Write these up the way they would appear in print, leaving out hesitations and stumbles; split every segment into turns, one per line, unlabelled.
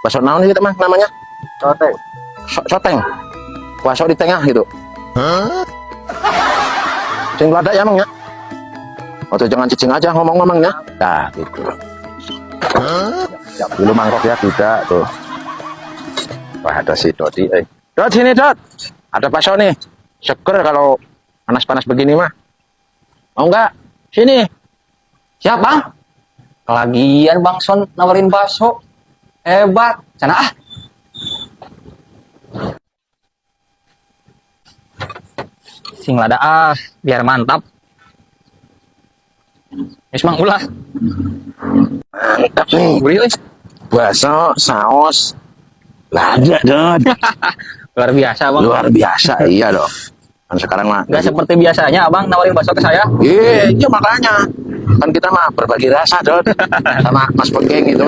Bakso naon gitu mah namanya?
Soteng.
Soteng. Bakso di tengah gitu. Sing lada ya emang ya? Atau jangan cicing aja ngomong-ngomongnya. Nah gitu. Dulu mangkok ya tidak tuh. Wah ada si Dodi. Dot sini Dot. Ada bakso nih. Seger kalau panas-panas begini mah. Mau nggak? Sini.
Siap bang? Kelagian bang Son nawarin bakso. Hebat. Sana ah. Sing lada ah, biar mantap. Wis mang ulah.
Mantap nih.
Beli euy.
Bakso, saus, lada Dot.
Luar biasa bang.
Luar biasa iya dong. Kan sekarang mah.
Gak seperti biasanya abang nawarin bakso ke saya.
Iya makanya. Kan kita mah berbagi rasa Dot. Sama Mas Pegeng itu.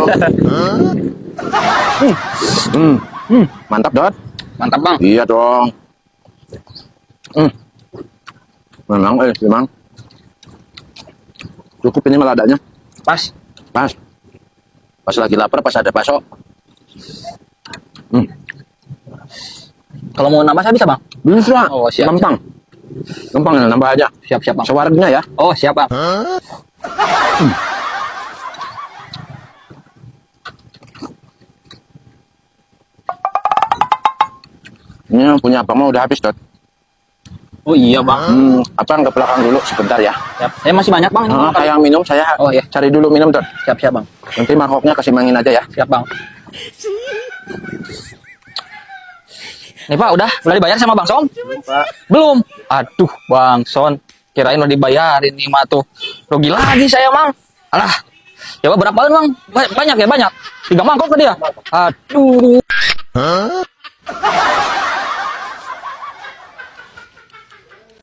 Mantap Dot.
Mantap bang.
Iya dong. Memang memang. Cukup ini meladanya.
Pas.
Pas. Pas lagi lapar pas ada bakso.
Kalau mau nambah saya bisa bang.
Bisa.
Oh, siap,
Gampang. Gampang ya nambah aja.
Siap bang.
Sewarnya ya.
Oh siap bang.
Ini punya abang mah udah habis Dot.
Oh iya bang.
Abang ke belakang dulu sebentar ya.
Siap. Saya masih banyak bang. Ini mau
Kayak minum saya
Oh, iya.
cari dulu minum Dot.
Siap bang.
Nanti mangkoknya kasih mangin aja ya.
Siap bang. Nih pak udah dibayar sama bang Son? Belum. Aduh bang Son. Kirain udah dibayarin nih mah tuh. Rugi lagi saya mang. Alah. Coba berapaan bang? Banyak ya banyak. 3 mangkok ke dia. Aduh.